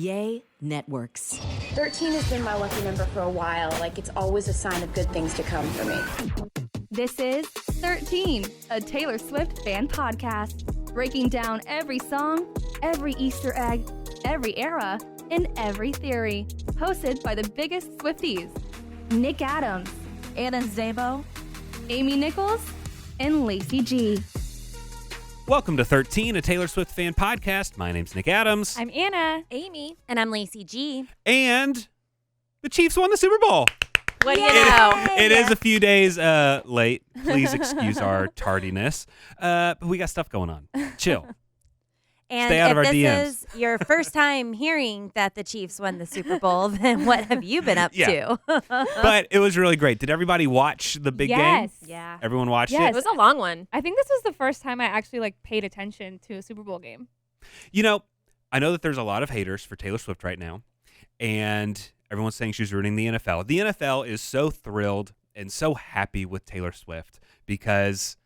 Yay Networks. 13 has been my lucky number for a while. Like, it's always a sign of good things to come for me. This is 13, a Taylor Swift fan podcast, breaking down every song, every Easter egg, every era, and every theory. Hosted by the biggest Swifties, Nick Adams, Anna Szabo, Amy Nichols, and Lacey Gee. Welcome to 13, a Taylor Swift fan podcast. My name's Nick Adams. I'm Anna. Amy. And I'm Lacey Gee. And the Chiefs won the Super Bowl. What do you know? It is a few days late. Please excuse our tardiness. But we got stuff going on. Chill. And Stay out of our if DMs. this is your first time hearing that the Chiefs won the Super Bowl, then what have you been up to? But it was really great. Did everybody watch the big game? Yeah. Everyone watched Yes. it? It was a long one. I think this was the first time I actually paid attention to a Super Bowl game. You know, I know that there's a lot of haters for Taylor Swift right now, and everyone's saying she's ruining the NFL. The NFL is so thrilled and so happy with Taylor Swift because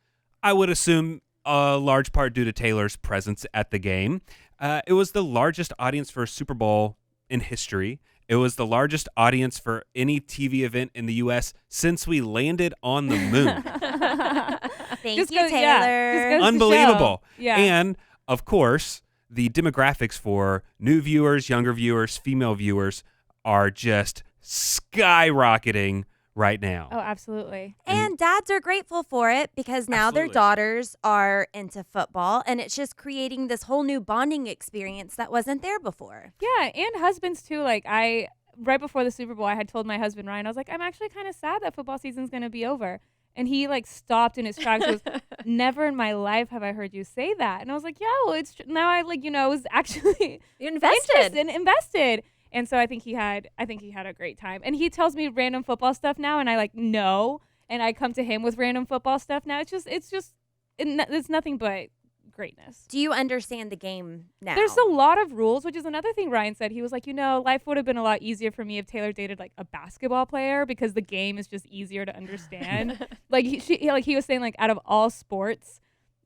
I would assume a large part due to Taylor's presence at the game. It was the largest audience for a Super Bowl in history. It was the largest audience for any TV event in the U.S. since we landed on the moon. Thank Just you, goes- Taylor. yeah, just goes to Unbelievable. show. Yeah. And, of course, the demographics for new viewers, younger viewers, female viewers are just skyrocketing right now. Oh, absolutely. And dads are grateful for it because now their Absolutely. daughters are into football, and it's just creating this whole new bonding experience that wasn't there before. Yeah, and husbands too. Right before the Super Bowl, I had told my husband Ryan, I was like, I'm actually kind of sad that football season's going to be over. And he stopped in his tracks. He goes, never in my life have I heard you say that. And I was like, yeah, well, it's now I was actually You invested. interested and invested. And so I think he had a great time. And he tells me random football stuff now, and I know, and I come to him with random football stuff now. It's nothing but greatness. Do you understand the game now? There's a lot of rules, which is another thing Ryan said. He was like, life would have been a lot easier for me if Taylor dated a basketball player because the game is just easier to understand. He was saying out of all sports,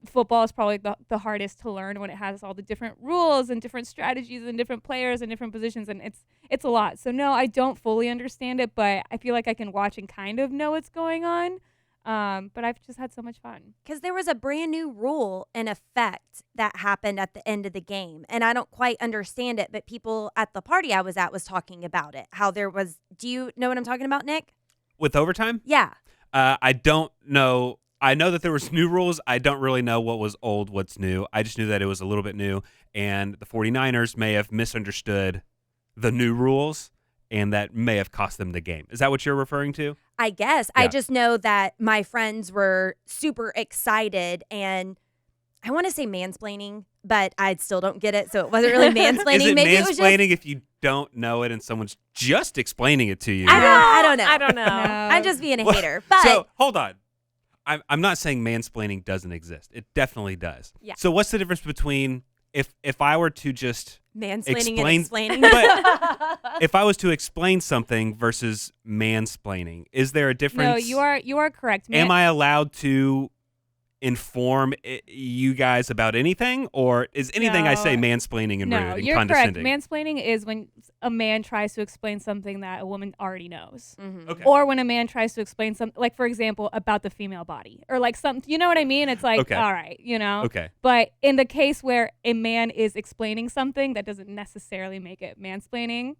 football is probably the hardest to learn when it has all the different rules and different strategies and different players and different positions, and it's a lot. So no, I don't fully understand it, but I feel like I can watch and kind of know what's going on. But I've just had so much fun. Because there was a brand new rule in effect that happened at the end of the game. And I don't quite understand it, but people at the party I was at was talking about it. How there was, do you know what I'm talking about, Nick? With overtime? Yeah. I don't know. I know that there was new rules. I don't really know what was old, what's new. I just knew that it was a little bit new, and the 49ers may have misunderstood the new rules, and that may have cost them the game. Is that what you're referring to? I guess. Yeah. I just know that my friends were super excited, and I want to say mansplaining, but I still don't get it, so it wasn't really mansplaining. Is it Maybe mansplaining it was just, if you don't know it and someone's just explaining it to you? I don't know. I don't know. I'm just being a Well, hater. But So, hold on. I'm not saying mansplaining doesn't exist. It definitely does. Yeah. So what's the difference between if I were to just mansplaining explain- and explaining. but if I was to explain something versus mansplaining, is there a difference? No, you are correct. Am I allowed to inform you guys about anything, or is anything I say No. mansplaining and No, rude and you're correct. condescending? Mansplaining is when a man tries to explain something that a woman already knows. Mhm. Okay. Or when a man tries to explain something, for example, about the female body. Or you know what I mean? It's Okay. all right, Okay. But in the case where a man is explaining something, that doesn't necessarily make it mansplaining.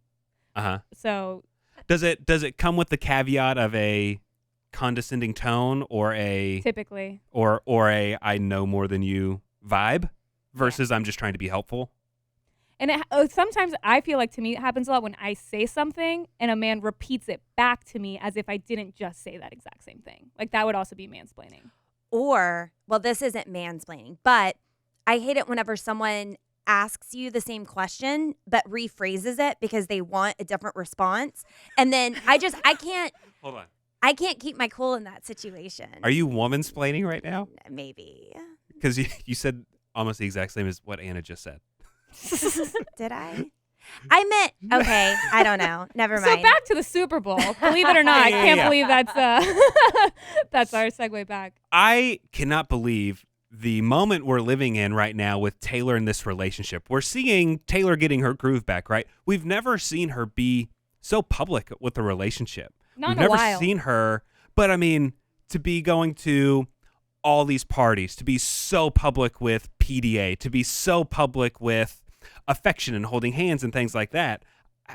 Uh-huh. So Does it come with the caveat of a condescending tone or a typically. or a I know more than you vibe versus I'm just trying to be helpful? And sometimes I feel like, to me, it happens a lot when I say something and a man repeats it back to me as if I didn't just say that exact same thing. That would also be mansplaining. Or, well, this isn't mansplaining, but I hate it whenever someone asks you the same question but rephrases it because they want a different response. And then I can't Hold on. I can't keep my cool in that situation. Are you womansplaining right now? Maybe. Because you said almost the exact same as what Anna just said. Did I? I meant, okay, I don't know. Never mind. So back to the Super Bowl. Believe it or not, I can't Yeah. believe that's our segue back. I cannot believe the moment we're living in right now with Taylor in this relationship. We're seeing Taylor getting her groove back, right? We've never seen her be so public with the relationship. Not We've in a never while. seen her, but I mean, to be going to all these parties, to be so public with PDA, to be so public with affection and holding hands and things like that.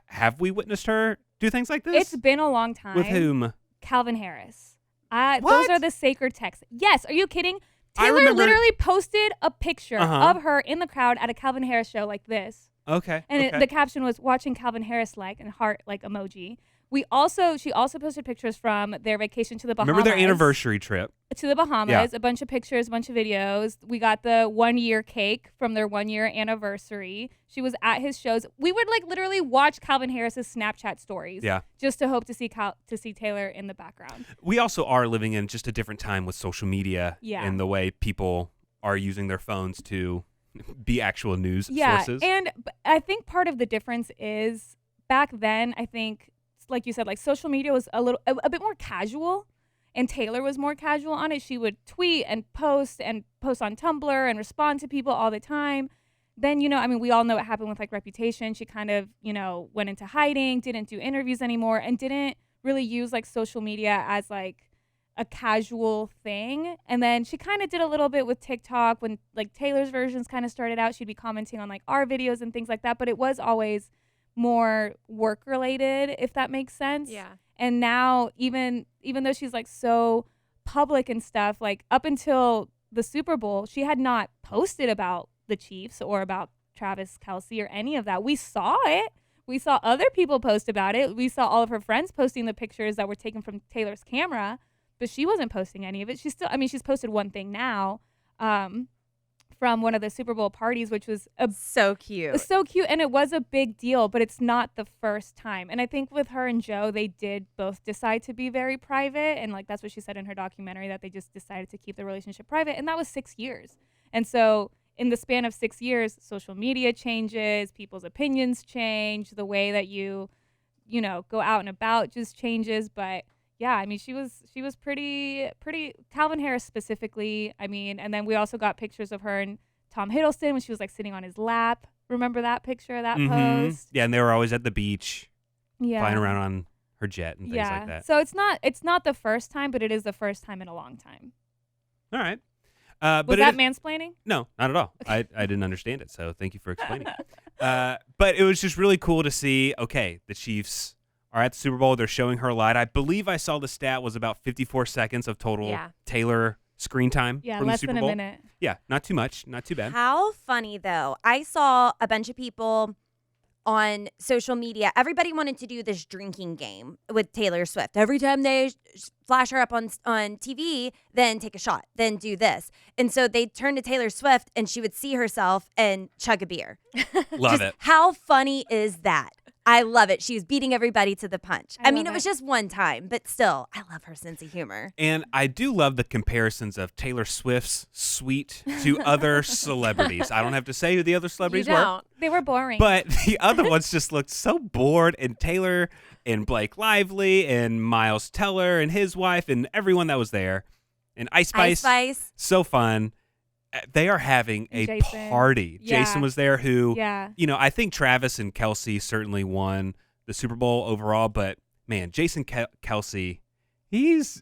Have we witnessed her do things like this? It's been a long time. With whom? Calvin Harris. What? Those are the sacred texts. Yes. Are you kidding? I Taylor remember- literally posted a picture Uh-huh. of her in the crowd at a Calvin Harris show like this. Okay. And okay. the caption was watching Calvin Harris like and heart like emoji. She also posted pictures from their vacation to the Bahamas. Remember their anniversary trip? To the Bahamas, Yeah. a bunch of pictures, a bunch of videos. We got the 1 year cake from their 1 year anniversary. She was at his shows. We would like literally watch Calvin Harris's Snapchat stories. Yeah. Just to hope to see Taylor in the background. We also are living in just a different time with social media and the way people are using their phones to be actual news sources. And I think part of the difference is back then, I think, like you said, like social media was a bit more casual, and Taylor was more casual on it. She would tweet and post on Tumblr and respond to people all the time. Then, we all know what happened with like Reputation. She kind of, went into hiding, didn't do interviews anymore, and didn't really use like social media as like a casual thing. And then she kind of did a little bit with TikTok when like Taylor's versions kind of started out. She'd be commenting on like our videos and things like that, but it was always more work related, if that makes sense. Yeah. And now even though she's like so public and stuff, like up until the Super Bowl, she had not posted about the Chiefs or about Travis Kelce or any of that. We saw it. We saw other people post about it. We saw all of her friends posting the pictures that were taken from Taylor's camera, but she wasn't posting any of it. She's posted one thing now, from one of the Super Bowl parties, which was So cute. so cute, and it was a big deal, but it's not the first time. And I think with her and Joe, they did both decide to be very private, and like that's what she said in her documentary, that they just decided to keep the relationship private, and that was 6 years. And so in the span of 6 years, social media changes, people's opinions change, the way that you go out and about just changes. But yeah, I mean, she was pretty Calvin Harris specifically. I mean, and then we also got pictures of her and Tom Hiddleston when she was like sitting on his lap. Remember that picture, that post? Yeah, and they were always at the beach, Yeah. flying around on her jet and things like that. So it's not the first time, but it is the first time in a long time. All right. Was But that mansplaining? No, not at all. I didn't understand it, so thank you for explaining. But it was just really cool to see, okay, the Chiefs are at the Super Bowl. They're showing her a lot. I believe I saw the stat was about 54 seconds of total Taylor screen time Yeah, from less the Super than Bowl. a minute. Yeah, not too much. Not too bad. How funny, though. I saw a bunch of people on social media. Everybody wanted to do this drinking game with Taylor Swift. Every time they flash her up on TV, then take a shot, then do this. And so they'd turn to Taylor Swift and she would see herself and chug a beer. Love it. How funny is that? I love it. She was beating everybody to the punch. I mean, love it was it. just one time, but still, I love her sense of humor. And I do love the comparisons of Taylor Swift's suite to other celebrities. I don't have to say who the other You celebrities were. don't. They were boring. But the other ones just looked so bored. And Taylor and Blake Lively and Miles Teller and his wife and everyone that was there. And Ice Spice. So fun. They are having a Jason. party. Yeah. Jason was there who, Yeah. I think Travis and Kelce certainly won the Super Bowl overall. But, man, Jason Kelce, he's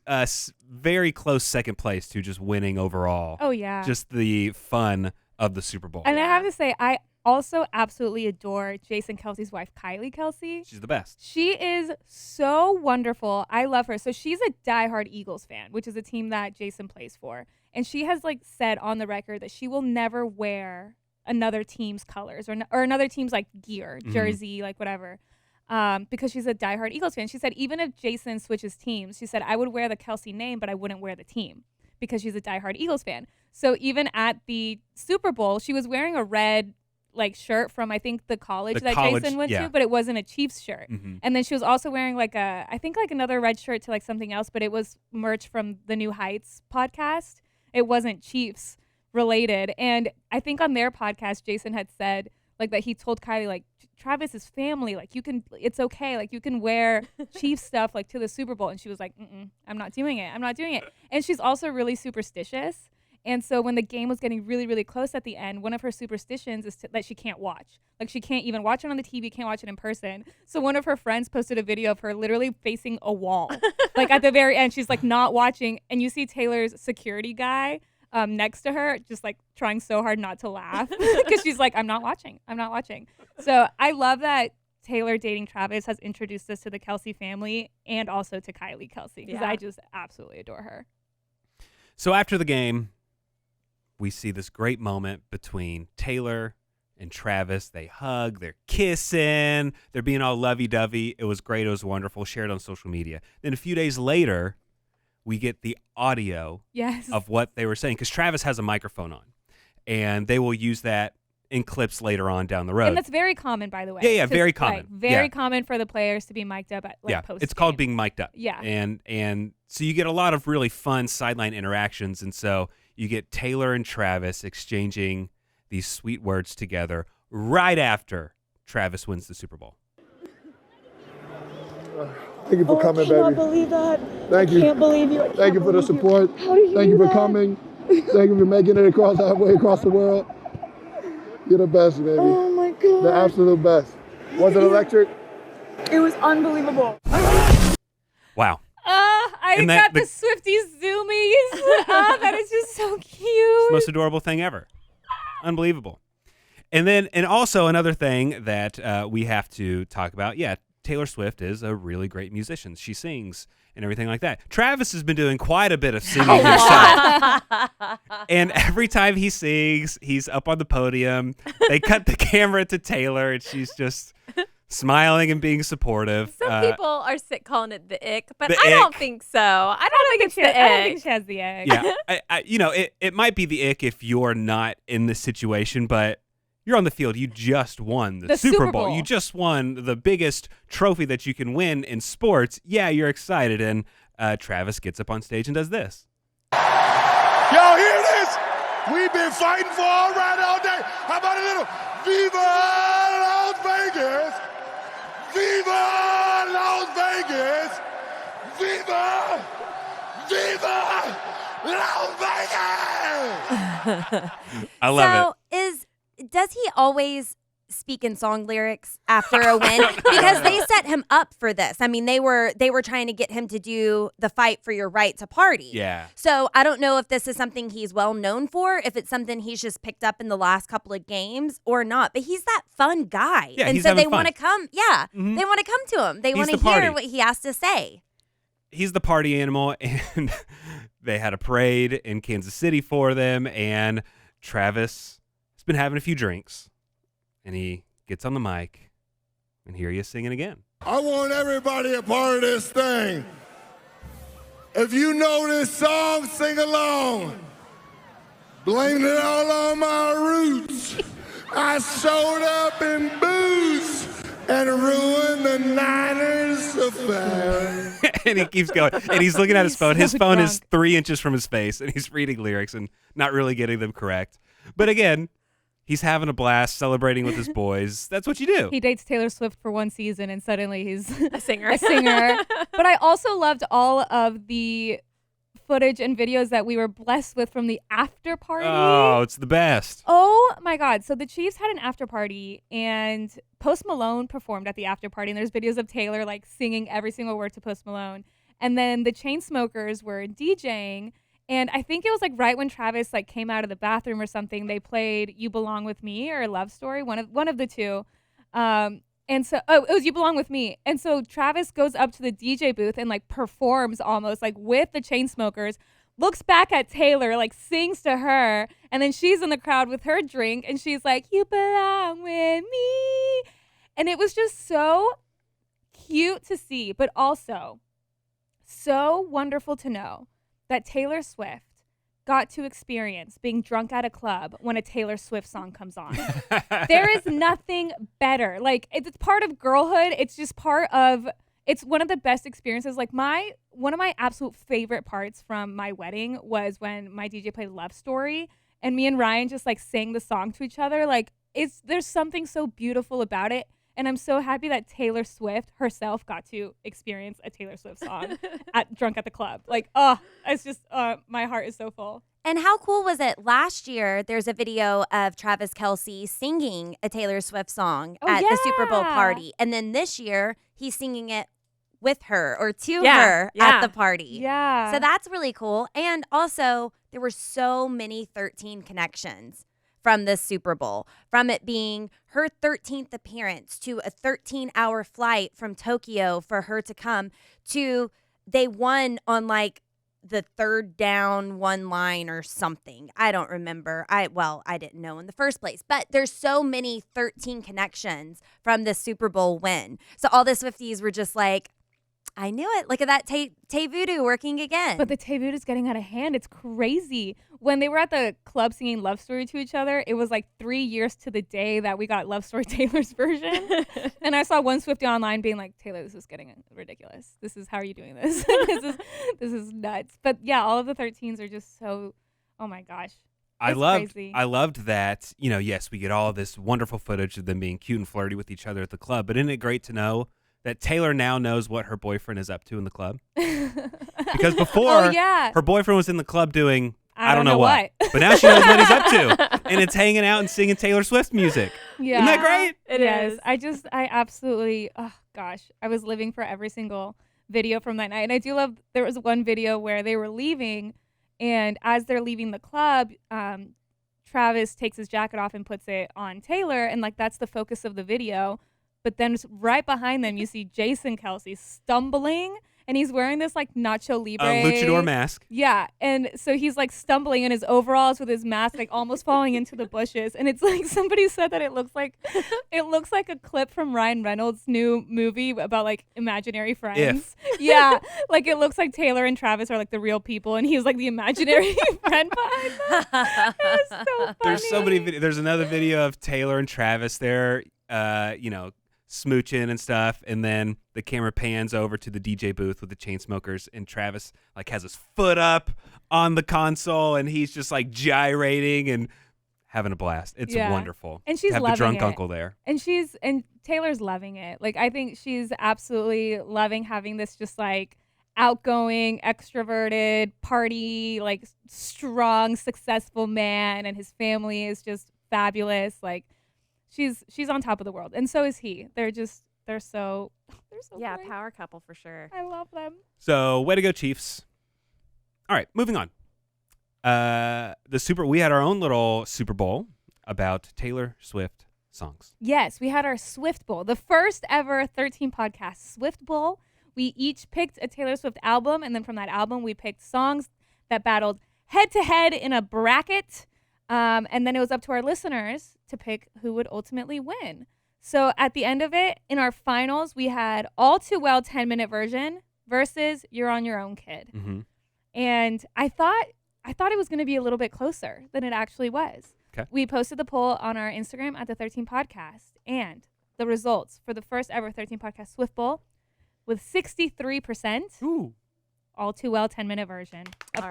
very close second place to just winning overall. Oh, yeah. Just the fun of the Super Bowl. And I have to say, I also absolutely adore Jason Kelce's wife, Kylie Kelce. She's the best. She is so wonderful. I love her. So she's a diehard Eagles fan, which is a team that Jason plays for. And she has like said on the record that she will never wear another team's colors or another team's like gear, jersey, like whatever, because she's a diehard Eagles fan. She said even if Jason switches teams, she said I would wear the Kelce name, but I wouldn't wear the team because she's a diehard Eagles fan. So even at the Super Bowl, she was wearing a red like shirt from I think the college that Jason went to, but it wasn't a Chiefs shirt. And then she was also wearing like I think another red shirt to like something else, but it was merch from the New Heights podcast. It wasn't Chiefs related. And I think on their podcast, Jason had said like that he told Kylie like Travis is family, like it's okay, like you can wear Chiefs stuff like to the Super Bowl. And she was like, I'm not doing it. And she's also really superstitious. And so when the game was getting really, really close at the end, one of her superstitions is that she can't watch. Like, she can't even watch it on the TV, can't watch it in person. So one of her friends posted a video of her literally facing a wall. Like, at the very end, she's like not watching. And you see Taylor's security guy next to her just like trying so hard not to laugh because she's like, I'm not watching. So I love that Taylor dating Travis has introduced us to the Kelsey family and also to Kylie Kelsey, because I just absolutely adore her. So after the game, we see this great moment between Taylor and Travis. They hug, they're kissing, they're being all lovey-dovey. It was great. It was wonderful. Shared on social media. Then a few days later, we get the audio of what they were saying, because Travis has a microphone on, and they will use that in clips later on down the road. And that's very common, by the way. Yeah, very common. Like, very common for the players to be mic'd up at post. It's called being mic'd up. Yeah. And so you get a lot of really fun sideline interactions, and so you get Taylor and Travis exchanging these sweet words together right after Travis wins the Super Bowl. Thank you for coming, baby. I cannot believe that. Thank you. I can't believe you. Thank you for the support. How did you Thank you for coming. Thank you for making it halfway across the world. You're the best, baby. Oh my God. The absolute best. Was it electric? It was unbelievable. Wow. I got the SwifTEA zoomies. That is just so cute. It's the most adorable thing ever. Unbelievable. And also another thing that we have to talk about. Yeah, Taylor Swift is a really great musician. She sings and everything like that. Travis has been doing quite a bit of singing himself. And every time he sings, he's up on the podium. They cut the camera to Taylor, and she's just smiling and being supportive. Some people are sick calling it the ick, but I don't think so. I don't think it's the ick. I don't think she has the ick. Yeah, it might be the ick if you're not in this situation, but you're on the field. You just won the Super Bowl. You just won the biggest trophy that you can win in sports. Yeah, you're excited. And Travis gets up on stage and does this. Y'all hear this? We've been fighting for all right all day. How about a little Viva Las Vegas? Viva Las Vegas! Viva! Viva Las Vegas! I love it. Does he always speak in song lyrics after a win? Because they set him up for this. I mean, they were trying to get him to do the fight for your right to party. Yeah. So I don't know if this is something he's well known for, if it's something he's just picked up in the last couple of games or not. But he's that fun guy. Yeah, and he's so they having want to fun. come. Yeah. Mm-hmm. They want to come to him. They want to hear what he has to say. He's the party animal, and they had a parade in Kansas City for them, and Travis has been having a few drinks, and he gets on the mic, and here he is singing again. I want everybody a part of this thing. If you know this song, sing along. Blame it all on my roots. I showed up in booze and ruined the Niners affair. And he keeps going, and he's looking at his phone. His phone is 3 inches from his face, and he's reading lyrics and not really getting them correct. But again, he's having a blast, celebrating with his boys. That's what you do. He dates Taylor Swift for one season, and suddenly he's a singer. But I also loved all of the footage and videos that we were blessed with from the after party. Oh, it's the best. Oh, my God. So the Chiefs had an after party, and Post Malone performed at the after party, and there's videos of Taylor, like, singing every single word to Post Malone. And then the Chainsmokers were DJing, and I think it was like right when Travis like came out of the bathroom or something, they played "You Belong with Me" or "Love Story," one of the two. And so it was "You Belong with Me." And so Travis goes up to the DJ booth and like performs almost like with the Chainsmokers, looks back at Taylor, like sings to her, and then she's in the crowd with her drink, and she's like, "You belong with me." And it was just so cute to see, but also so wonderful to know that Taylor Swift got to experience being drunk at a club when a Taylor Swift song comes on. There is nothing better. Like, it's part of girlhood. It's just it's one of the best experiences. Like, one of my absolute favorite parts from my wedding was when my DJ played "Love Story," and me and Ryan just like sang the song to each other. Like, there's something so beautiful about it. And I'm so happy that Taylor Swift herself got to experience a Taylor Swift song drunk at the club. Like, it's just, my heart is so full. And how cool was it? Last year, there's a video of Travis Kelce singing a Taylor Swift song at the Super Bowl party. And then this year, he's singing it with her or to her at the party. Yeah. So that's really cool. And also, there were so many 13 connections from this Super Bowl, from it being her 13th appearance to a 13-hour flight from Tokyo for her to come to they won on like the third down one line or something. I don't remember. I didn't know in the first place. But there's so many 13 connections from this Super Bowl win. So all the Swifties were just like, I knew it. Look at that Tay Voodoo working again. But the Tay Voodoo is getting out of hand. It's crazy. When they were at the club singing Love Story to each other, it was like 3 years to the day that we got Love Story Taylor's version. And I saw one Swiftie online being like, Taylor, this is getting ridiculous. How are you doing this? This is nuts. But yeah, all of the 13s are just so, oh my gosh. I crazy. loved that, yes, we get all this wonderful footage of them being cute and flirty with each other at the club, but isn't it great to know that Taylor now knows what her boyfriend is up to in the club? Because before, her boyfriend was in the club doing I don't know what. But now she knows what he's up to. And it's hanging out and singing Taylor Swift music. Yeah. Isn't that great? It is. I absolutely, oh gosh, I was living for every single video from that night. And I do love, there was one video where they were leaving, and as they're leaving the club, Travis takes his jacket off and puts it on Taylor, and like that's the focus of the video. But then right behind them, you see Jason Kelce stumbling, and he's wearing this like Nacho Libre luchador mask. Yeah, and so he's like stumbling in his overalls with his mask, like almost falling into the bushes. And it's like somebody said that it looks like a clip from Ryan Reynolds' new movie about like imaginary friends. Yeah, like it looks like Taylor and Travis are like the real people, and he's like the imaginary friend behind them. It was so funny. There's so many. There's another video of Taylor and Travis there, smooching and stuff, and then the camera pans over to the DJ booth with the Chainsmokers, and Travis like has his foot up on the console, and he's just like gyrating and having a blast. It's wonderful. And she's to have loving the drunk it. uncle there. And Taylor's loving it. Like I think she's absolutely loving having this just like outgoing, extroverted, party, like strong, successful man, and his family is just fabulous. Like She's on top of the world, and so is he. They're so great. Power couple for sure. I love them. So way to go, Chiefs. All right, moving on. We had our own little Super Bowl about Taylor Swift songs. Yes, we had our Swift Bowl, the first ever 13 podcast Swift Bowl. We each picked a Taylor Swift album, and then from that album, we picked songs that battled head to head in a bracket. And then it was up to our listeners to pick who would ultimately win. So at the end of it, in our finals, we had All Too Well 10-minute version versus You're on Your Own, Kid. Mm-hmm. And I thought it was going to be a little bit closer than it actually was. Okay. We posted the poll on our Instagram at the 13 Podcast, and the results for the first ever 13 Podcast Swift Bowl with 63%. Ooh. All Too Well 10-minute version.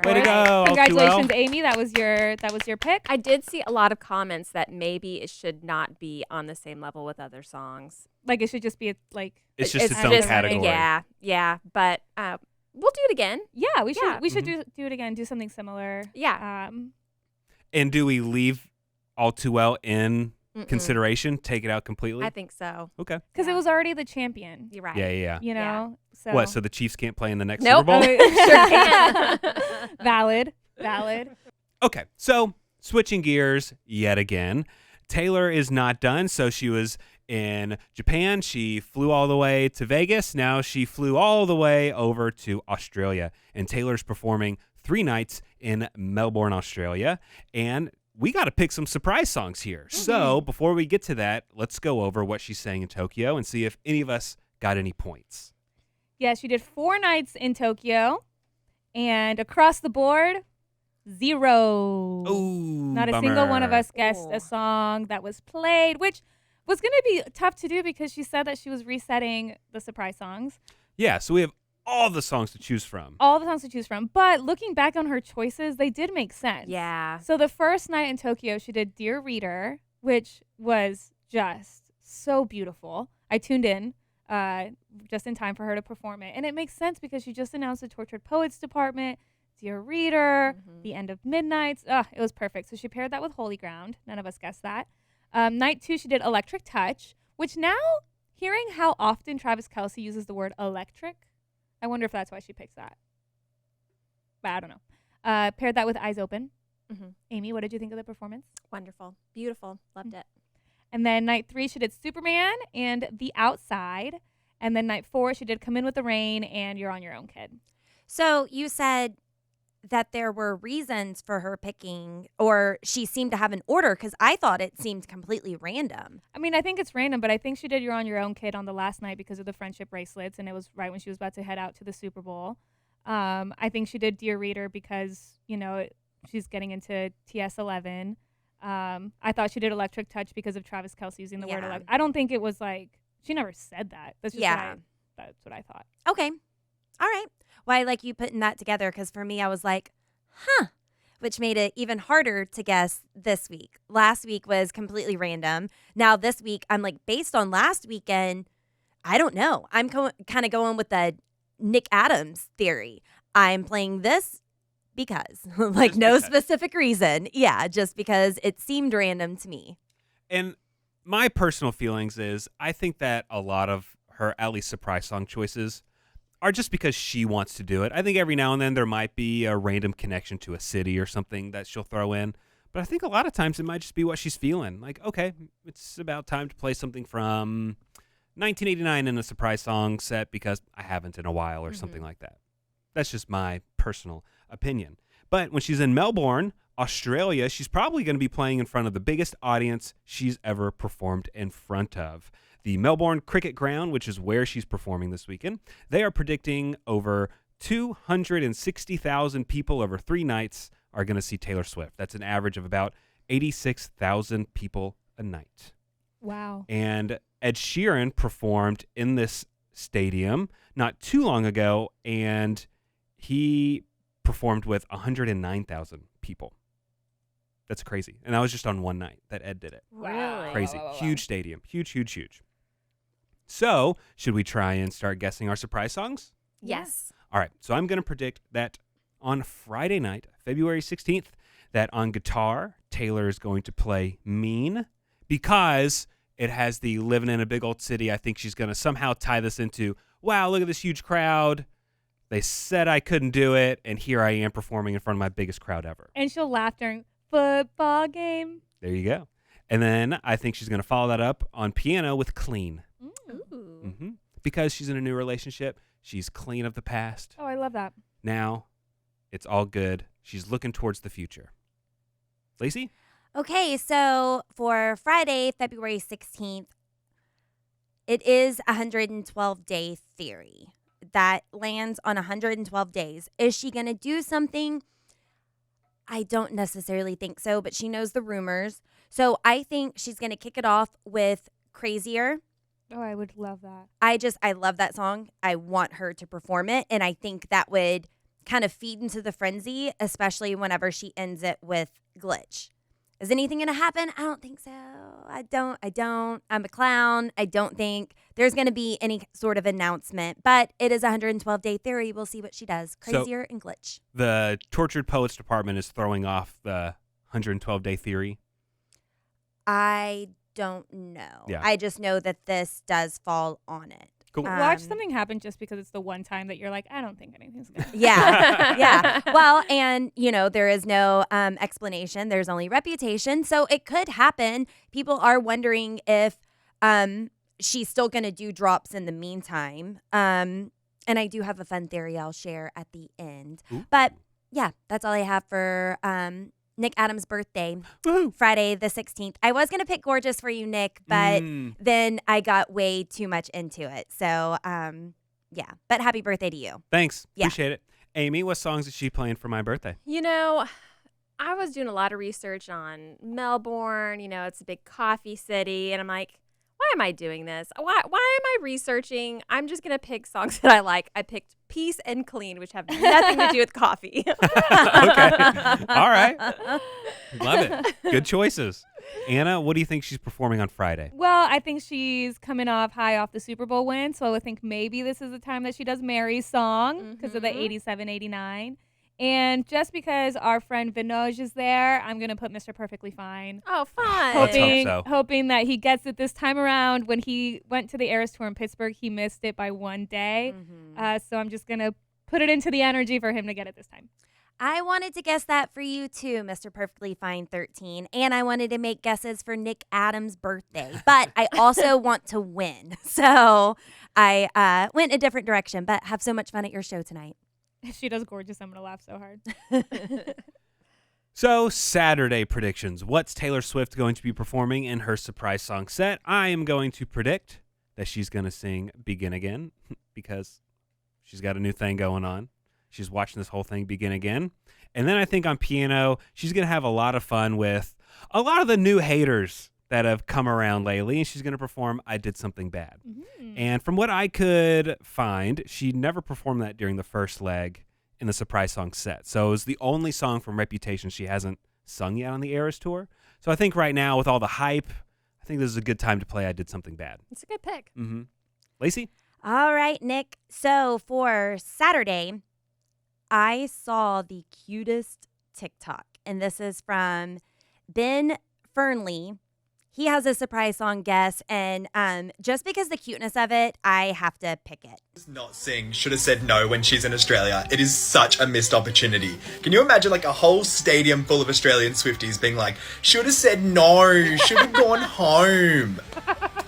Way to go. Congratulations, Amy. That was your pick. I did see a lot of comments that maybe it should not be on the same level with other songs. Like it should just be it's just its own category. Yeah. But we'll do it again. Yeah, we should. Yeah. We should do it again. Do something similar. Yeah. And do we leave All Too Well in consideration? Take it out completely? I think so. Okay. Because it was already the champion. You're right. Yeah. You know. So What? So the Chiefs can't play in the next Nope. Super Bowl? Sure can. Valid. Okay, so switching gears yet again. Taylor is not done, so she was in Japan. She flew all the way to Vegas. Now she flew all the way over to Australia. And Taylor's performing 3 nights in Melbourne, Australia. And we got to pick some surprise songs here. Mm-hmm. So before we get to that, let's go over what she's saying in Tokyo and see if any of us got any points. Yeah, she did 4 nights in Tokyo. And across the board, 0. Ooh, Not a bummer. single one of us guessed a song that was played, which was going to be tough to do because she said that she was resetting the surprise songs. Yeah, so we have all the songs to choose from. But looking back on her choices, they did make sense. Yeah. So the first night in Tokyo, she did Dear Reader, which was just so beautiful. I tuned in just in time for her to perform it. And it makes sense because she just announced the Tortured Poets Department, Dear Reader, The End of Midnights. It was perfect. So she paired that with Holy Ground. None of us guessed that. Night 2, she did Electric Touch, which now, hearing how often Travis Kelce uses the word electric, I wonder if that's why she picks that. But I don't know. Paired that with Eyes Open. Amy, what did you think of the performance? Wonderful. Beautiful. Loved it. And then night 3, she did Superman and The Outside. And then night 4, she did Come In With the Rain and You're On Your Own, Kid. So you said that there were reasons for her picking, or she seemed to have an order, because I thought it seemed completely random. I mean, I think it's random, but I think she did You're On Your Own, Kid on the last night because of the friendship bracelets, and it was right when she was about to head out to the Super Bowl. I think she did Dear Reader because, she's getting into TS11. I thought she did Electric Touch because of Travis Kelce using the word electric. I don't think it was like, she never said that. That's just that's what I thought. Okay. All right. Well, I like you putting that together because for me, I was like, which made it even harder to guess this week. Last week was completely random. Now this week, I'm like, based on last weekend, I don't know. I'm kind of going with the Nick Adams theory. I'm playing this because, like, no specific reason. Yeah, just because it seemed random to me. And my personal feelings is I think that a lot of her, at least surprise song choices, are just because she wants to do it. I think every now and then there might be a random connection to a city or something that she'll throw in. But I think a lot of times it might just be what she's feeling. Like, okay, it's about time to play something from 1989 in a surprise song set because I haven't in a while or something like that. That's just my personal opinion. But when she's in Melbourne, Australia, she's probably going to be playing in front of the biggest audience she's ever performed in front of. The Melbourne Cricket Ground, which is where she's performing this weekend, they are predicting over 260,000 people over 3 nights are going to see Taylor Swift. That's an average of about 86,000 people a night. Wow. And Ed Sheeran performed in this stadium not too long ago, and he performed with 109,000 people. That's crazy. And that was just on one night that Ed did it. Really? Crazy. Huge stadium. Huge. So, should we try and start guessing our surprise songs? Yes. All right. So, I'm going to predict that on Friday night, February 16th, that on guitar, Taylor is going to play Mean because it has the living in a big old city. I think she's going to somehow tie this into, wow, look at this huge crowd. They said I couldn't do it, and here I am performing in front of my biggest crowd ever. And she'll laugh during football game. There you go. And then I think she's going to follow that up on piano with Clean. Ooh. Because she's in a new relationship. She's clean of the past. Oh, I love that. Now it's all good. She's looking towards the future. Lacey? Okay, so for Friday, February 16th, it is a 112-day theory that lands on 112 days. Is she going to do something? I don't necessarily think so, but she knows the rumors. So I think she's going to kick it off with Crazier. Oh, I would love that. I love that song. I want her to perform it, and I think that would kind of feed into the frenzy, especially whenever she ends it with Glitch. Is anything going to happen? I don't think so. I don't. I'm a clown. I don't think there's going to be any sort of announcement, but it is a 112-day theory. We'll see what she does. Crazier and Glitch. The Tortured Poets Department is throwing off the 112-day theory. I don't know. Yeah. I just know that this does fall on it. Cool. Watch something happen just because it's the one time that you're like, I don't think anything's going to Yeah. Yeah. Well, and, there is no explanation. There's only reputation. So it could happen. People are wondering if she's still going to do drops in the meantime. And I do have a fun theory I'll share at the end. Ooh. But, yeah, that's all I have for Nick Adams' birthday, Woohoo. Friday the 16th. I was going to pick Gorgeous for you, Nick, but then I got way too much into it. So, yeah. But happy birthday to you. Thanks. Yeah. Appreciate it. Amy, what songs is she playing for my birthday? I was doing a lot of research on Melbourne. It's a big coffee city. And I'm like, why am I doing this? Why am I researching? I'm just going to pick songs that I like. I picked Peace and Clean, which have nothing to do with coffee. Okay. All right. Love it. Good choices. Anna, what do you think she's performing on Friday? Well, I think she's coming high off the Super Bowl win, so I would think maybe this is the time that she does Mary's song because of the 87, 89. And just because our friend Vinoj is there, I'm going to put Mr. Perfectly Fine. Oh, fun. Let's hope so. Hoping that he gets it this time around. When he went to the Eras Tour in Pittsburgh, he missed it by one day. So I'm just going to put it into the energy for him to get it this time. I wanted to guess that for you too, Mr. Perfectly Fine 13. And I wanted to make guesses for Nick Adams' birthday. But I also want to win. So I went a different direction, but have so much fun at your show tonight. She does gorgeous. I'm going to laugh so hard. So, Saturday predictions. What's Taylor Swift going to be performing in her surprise song set? I am going to predict that she's going to sing Begin Again because she's got a new thing going on. She's watching this whole thing begin again. And then I think on piano, she's going to have a lot of fun with a lot of the new haters that have come around lately. And she's going to perform I Did Something Bad. And from what I could find, she never performed that during the first leg in the surprise song set. So it was the only song from Reputation she hasn't sung yet on the Eras Tour. So I think right now with all the hype, I think this is a good time to play I Did Something Bad. It's a good pick. Lacey? All right, Nick. So for Saturday, I saw the cutest TikTok, and this is from Ben Fernley. He has a surprise song guess, and just because the cuteness of it, I have to pick it. Not sing, should have said no when she's in Australia. It is such a missed opportunity. Can you imagine like a whole stadium full of Australian Swifties being like, should have said no, should have gone home.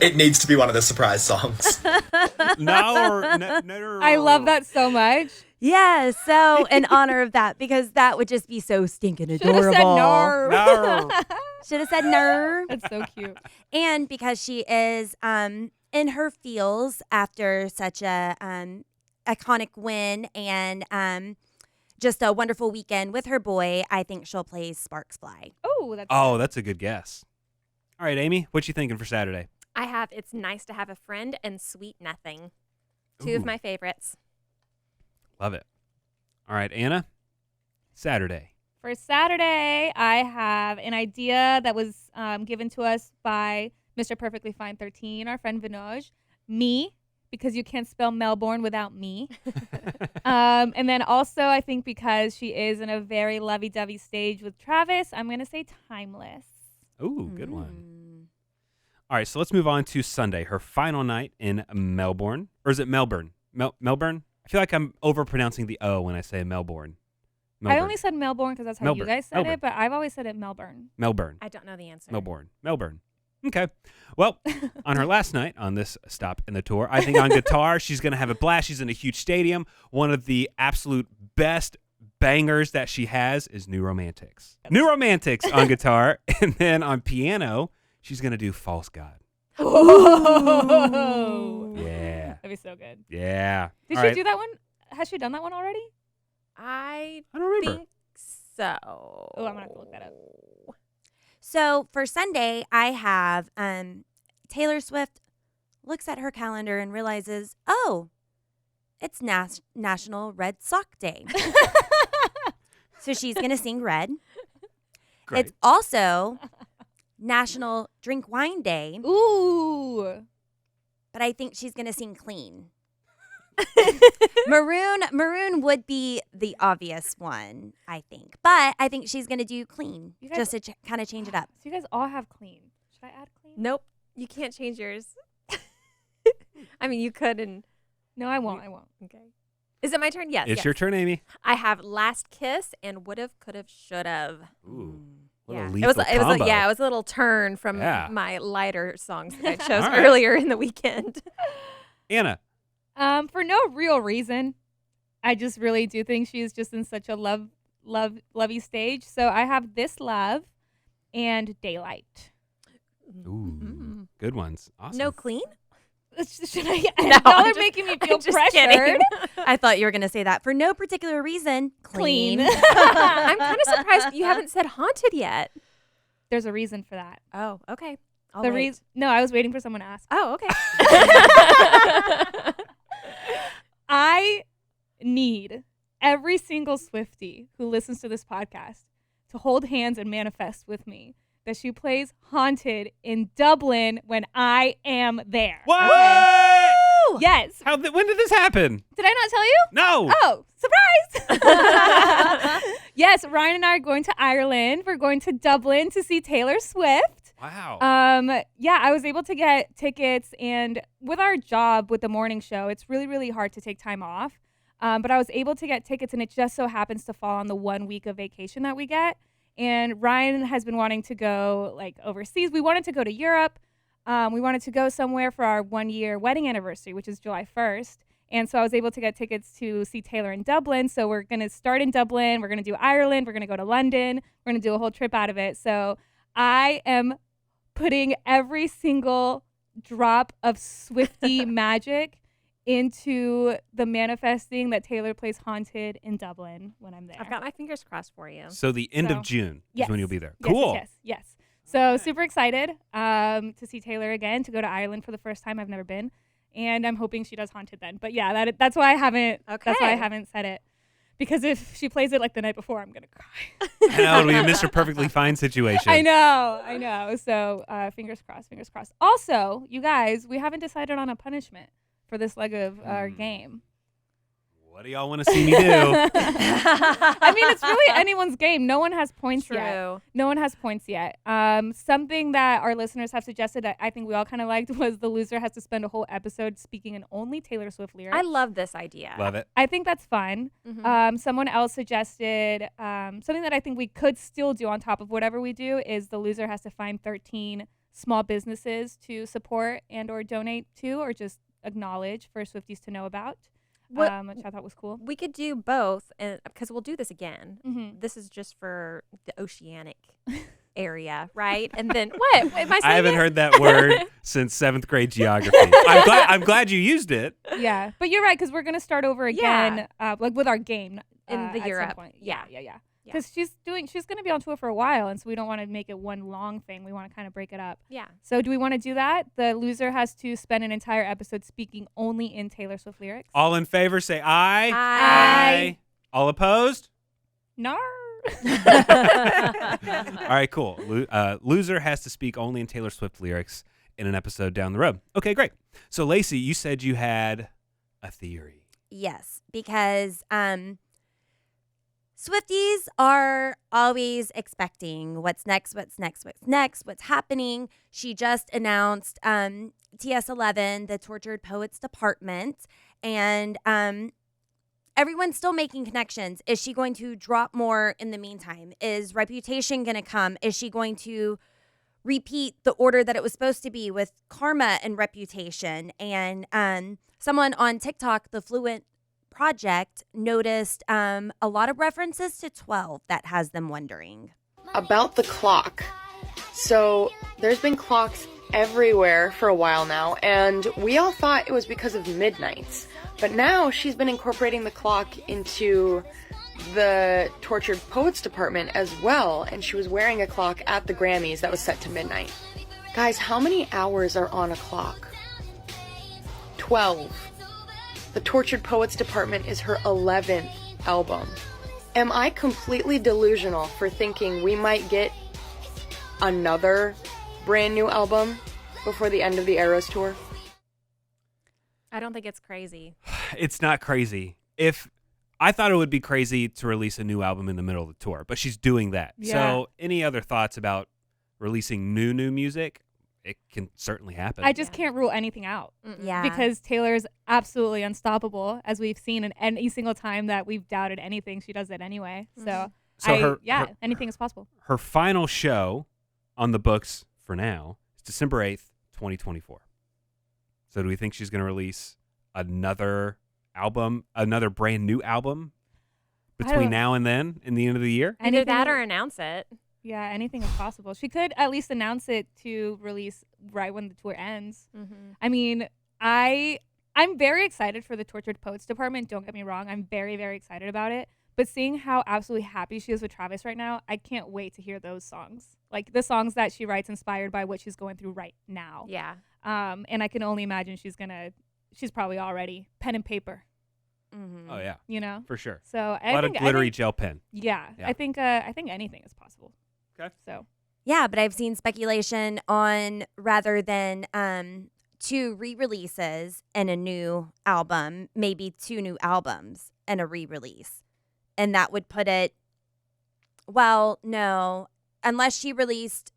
It needs to be one of the surprise songs. No. I love that so much. Yeah, so in honor of that, because that would just be so stinking adorable. Should have said no. No. Should have said no. That's so cute. And because she is in her feels after such a iconic win and just a wonderful weekend with her boy, I think she'll play Sparks Fly. That's a good guess. All right, Amy, what you thinking for Saturday? I have It's Nice to Have a Friend and Sweet Nothing. Two of my favorites. Love it. All right, Anna, Saturday. For Saturday, I have an idea that was given to us by Mr. Perfectly Fine 13, our friend Vinoj. Me, because you can't spell Melbourne without me. And then also, I think because she is in a very lovey-dovey stage with Travis, I'm going to say Timeless. Ooh, good one. All right, so let's move on to Sunday, her final night in Melbourne. Or is it Melbourne? Melbourne? I feel like I'm overpronouncing the O when I say Melbourne. I only said Melbourne because that's how Melbourne. you guys said Melbourne. it, but I've always said it Melbourne. Melbourne. I don't know the answer. Melbourne. Okay. Well, on her last night on this stop in the tour, I think on guitar, she's going to have a blast. She's in a huge stadium. One of the absolute best bangers that she has is New Romantics. New Romantics on guitar. And then on piano, she's going to do False God. Oh. Yeah. That'd be so good. Yeah. Did All she right. do that one? Has she done that one already? I don't remember. think so. Oh, I'm going to have to look that up. So for Sunday, I have Taylor Swift looks at her calendar and realizes, oh, it's National Red Sock Day. So she's going to sing Red. Great. It's also National Drink Wine Day, Ooh. but I think she's going to sing Clean. Maroon would be the obvious one, I think. But I think she's going to do Clean You guys- just to kind of change it up. So you guys all have Clean. Should I add Clean? Nope. You can't change yours. I mean, you could and... No, I won't. Okay. Is it my turn? Yes. It's yes. your turn, Amy. I have Last Kiss and Would've, Could've, Should've. Ooh. Yeah. It was It was a little turn from my lighter songs that I chose All right. earlier in the weekend. Anna. For no real reason. I just really do think she's just in such a lovey stage. So I have This Love and Daylight. Ooh. Good ones. Awesome. No Clean? Should I? No, Y'all I'm are just- making me feel I'm just pressured. kidding. I thought you were going to say that. For no particular reason, Clean. I'm kind of surprised you haven't said Haunted yet. There's a reason for that. Oh, okay. The reason? No, I was waiting for someone to ask. Oh, okay. I need every single Swiftie who listens to this podcast to hold hands and manifest with me that she plays Haunted in Dublin when I am there. What? Okay? Yes. When did this happen? Did I not tell you? No. Oh, surprise! Yes, Ryan and I are going to Ireland. We're going to Dublin to see Taylor Swift. Wow. Yeah, I was able to get tickets, and with our job with the morning show, it's really, really hard to take time off. But I was able to get tickets, and it just so happens to fall on the 1 week of vacation that we get. And Ryan has been wanting to go like overseas. We wanted to go to Europe. We wanted to go somewhere for our 1-year wedding anniversary, which is July 1st. And so I was able to get tickets to see Taylor in Dublin. So we're going to start in Dublin. We're going to do Ireland. We're going to go to London. We're going to do a whole trip out of it. So I am putting every single drop of SwifTEA magic into the manifesting that Taylor plays Haunted in Dublin when I'm there. I've got my fingers crossed for you. So the end of June is when you'll be there. Cool. Yes. So super excited to see Taylor again, to go to Ireland for the first time. I've never been. And I'm hoping she does Haunted then. But yeah, that's why I haven't that's why I haven't said it. Because if she plays it like the night before, I'm going to cry. I know, it'll be a Mr. Perfectly Fine situation. I know. So fingers crossed. Also, you guys, we haven't decided on a punishment for this leg of our game. What do y'all want to see me do? I mean, it's really anyone's game. No one has points True. yet. Something that our listeners have suggested that I think we all kind of liked was the loser has to spend a whole episode speaking in only Taylor Swift lyrics. I love this idea. Love it. I think that's fun. Someone else suggested something that I think we could still do on top of whatever we do is the loser has to find 13 small businesses to support and or donate to or just acknowledge for Swifties to know about. Which I thought was cool. We could do both, because we'll do this again. Mm-hmm. This is just for the oceanic area, right? And then what? Am I saying I haven't it? heard that word since 7th grade geography. I'm glad you used it. Yeah, but you're right because we're gonna start over again, like with our game in the at Europe. some point. Yeah. Because she's gonna be on tour for a while, and so we don't want to make it one long thing. We want to kind of break it up. Yeah. So do we want to do that? The loser has to spend an entire episode speaking only in Taylor Swift lyrics. All in favor, say aye. Aye. All opposed? No. All right, cool. Loser has to speak only in Taylor Swift lyrics in an episode down the road. Okay, great. So, Lacey, you said you had a theory. Yes, because Swifties are always expecting what's next, what's happening. She just announced TS11, the Tortured Poets Department, and everyone's still making connections. Is she going to drop more in the meantime? Is Reputation going to come? Is she going to repeat the order that it was supposed to be with Karma and Reputation? And someone on TikTok, the Fluent Project, noticed a lot of references to 12 that has them wondering. About the clock. So there's been clocks everywhere for a while now, and we all thought it was because of midnights. But now she's been incorporating the clock into the Tortured Poets Department as well, and she was wearing a clock at the Grammys that was set to midnight. Guys, how many hours are on a clock? 12. The Tortured Poets Department is her 11th album. Am I completely delusional for thinking we might get another brand new album before the end of the Eras tour? I don't think it's crazy. It's not crazy. I thought it would be crazy to release a new album in the middle of the tour, but she's doing that. Yeah. So any other thoughts about releasing new music? It can certainly happen. I just can't rule anything out. Yeah. Because Taylor's absolutely unstoppable, as we've seen, and any single time that we've doubted anything, she does it anyway. So anything is possible. Her final show on the books for now is December 8th, 2024. So do we think she's going to release another album, another brand new album between now and then in the end of the year? Either that or announce it. Yeah, anything is possible. She could at least announce it to release right when the tour ends. Mm-hmm. I mean, I'm very excited for the Tortured Poets Department. Don't get me wrong. I'm very, very excited about it. But seeing how absolutely happy she is with Travis right now, I can't wait to hear those songs. Like the songs that she writes inspired by what she's going through right now. Yeah. And I can only imagine she's probably already pen and paper. Mm-hmm. Oh, yeah. You know? For sure. So A lot of glittery gel pen. Yeah. Yeah. I think anything is possible. Okay. So Yeah, but I've seen speculation on rather than 2 re-releases and a new album, maybe 2 new albums and a re-release. And that would put it, well, no, unless she released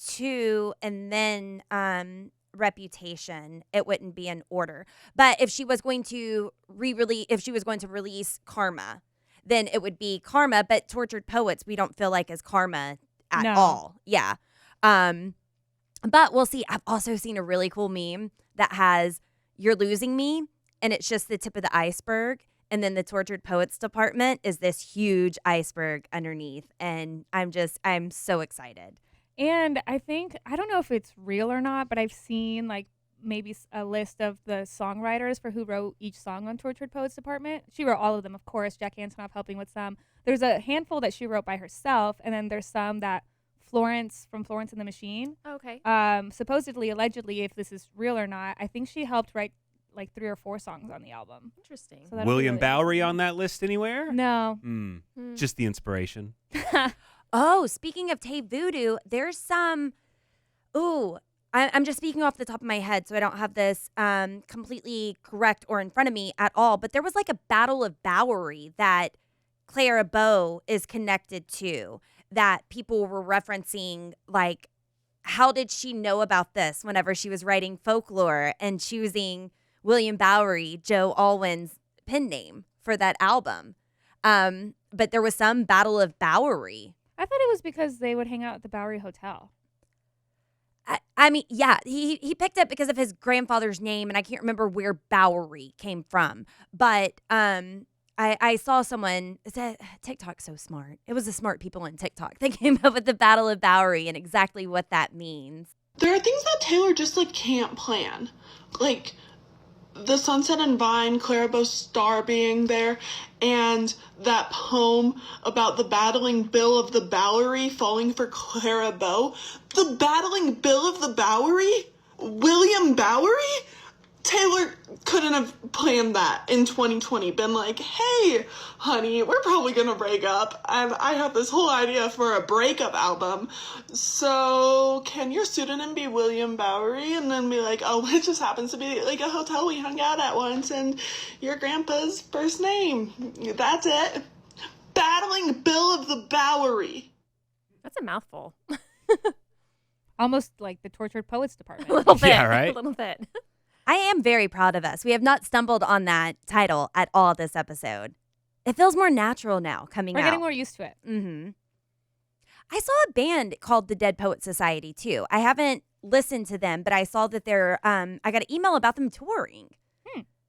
2 and then Reputation, it wouldn't be in order. But if she was going to release Karma, then it would be Karma, but Tortured Poets we don't feel like is Karma at all. Yeah. But we'll see. I've also seen a really cool meme that has You're Losing Me, and it's just the tip of the iceberg. And then the Tortured Poets department is this huge iceberg underneath. And I'm so excited. And I don't know if it's real or not, but I've seen like maybe a list of the songwriters for who wrote each song on Tortured Poets department. She wrote all of them, of course, Jack Antonoff helping with some. There's a handful that she wrote by herself, and then there's some that Florence from Florence and the Machine. Okay. Supposedly, allegedly, if this is real or not, I think she helped write like 3 or 4 songs on the album. Interesting. So that'll be William really Bowery interesting. on that list anywhere? No. Just the inspiration. Oh, speaking of Tay Voodoo, there's some. Ooh, I'm just speaking off the top of my head, so I don't have this completely correct or in front of me at all. But there was like a Battle of Bowery that Clara Bow is connected to that people were referencing. Like, how did she know about this whenever she was writing folklore and choosing William Bowery, Joe Alwyn's pen name for that album? But there was some Battle of Bowery. I thought it was because they would hang out at the Bowery Hotel. I mean, yeah, he picked it because of his grandfather's name, and I can't remember where Bowery came from. But I saw someone said TikTok's so smart. It was the smart people on TikTok that came up with the Battle of Bowery and exactly what that means. There are things that Taylor just like can't plan, like the Sunset and Vine, Clara Bow's star being there, and that poem about the battling bill of the Bowery falling for Clara Bow. The battling bill of the Bowery? William Bowery? Taylor couldn't have planned that in 2020, been like, hey, honey, we're probably gonna break up, and I have this whole idea for a breakup album, so can your pseudonym be William Bowery? And then be like, oh, it just happens to be like a hotel we hung out at once, and your grandpa's first name. That's it. Battling Bill of the Bowery. That's a mouthful. Almost like the Tortured Poets department. A little bit. Yeah, right? A little bit. I am very proud of us. We have not stumbled on that title at all this episode. It feels more natural now coming out. We're getting more used to it. Mm-hmm. I saw a band called the Dead Poet Society, too. I haven't listened to them, but I saw that they're, I got an email about them touring.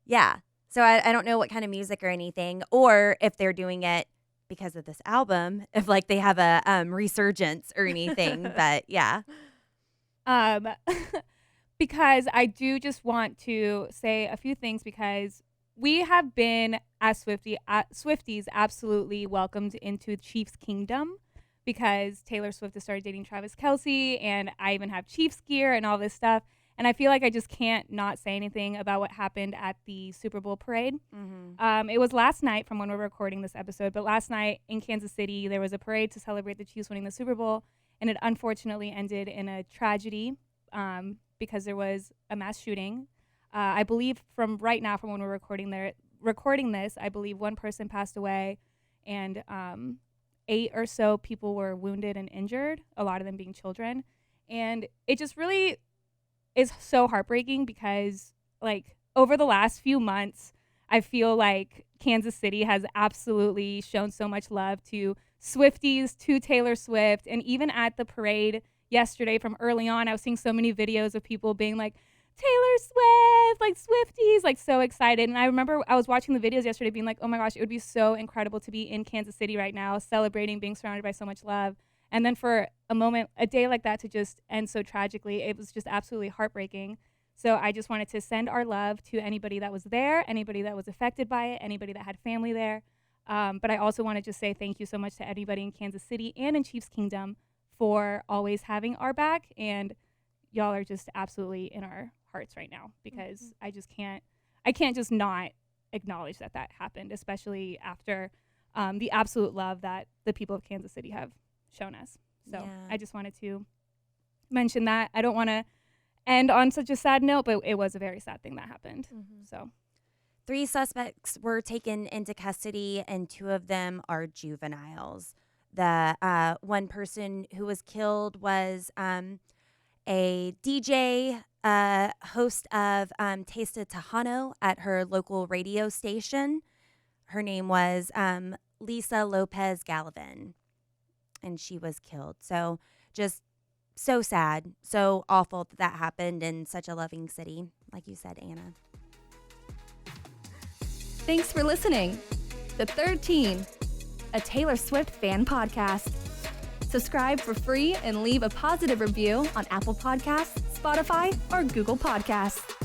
Yeah. So I don't know what kind of music or anything, or if they're doing it because of this album, if like they have a resurgence or anything, but yeah. Because I do just want to say a few things because we have been, as Swifties, absolutely welcomed into Chiefs Kingdom because Taylor Swift has started dating Travis Kelce, and I even have Chiefs gear and all this stuff. And I feel like I just can't not say anything about what happened at the Super Bowl parade. Mm-hmm. It was last night from when we're recording this episode, but last night in Kansas City, there was a parade to celebrate the Chiefs winning the Super Bowl, and it unfortunately ended in a tragedy. Because there was a mass shooting. I believe from right now, from when we're recording this, I believe one person passed away and 8 or so people were wounded and injured, a lot of them being children. And it just really is so heartbreaking because like over the last few months, I feel like Kansas City has absolutely shown so much love to Swifties, to Taylor Swift, and even at the parade yesterday from early on, I was seeing so many videos of people being like, Taylor Swift, like Swifties, like so excited. And I remember I was watching the videos yesterday being like, oh my gosh, it would be so incredible to be in Kansas City right now, celebrating, being surrounded by so much love. And then for a moment, a day like that to just end so tragically, it was just absolutely heartbreaking. So I just wanted to send our love to anybody that was there, anybody that was affected by it, anybody that had family there. But I also want to just say thank you so much to anybody in Kansas City and in Chiefs Kingdom for always having our back, and y'all are just absolutely in our hearts right now because I can't just not acknowledge that happened, especially after the absolute love that the people of Kansas City have shown us. So Yeah. I just wanted to mention that. I don't want to end on such a sad note, but it was a very sad thing that happened. So 3 suspects were taken into custody, and 2 of them are juveniles. The one person who was killed was a DJ, host of Taste of Tejano at her local radio station. Her name was Lisa Lopez Gallivan, and she was killed. So just so sad, so awful that happened in such a loving city, like you said, Anna. Thanks for listening. The Third Teen, a Taylor Swift fan podcast. Subscribe for free and leave a positive review on Apple Podcasts, Spotify, or Google Podcasts.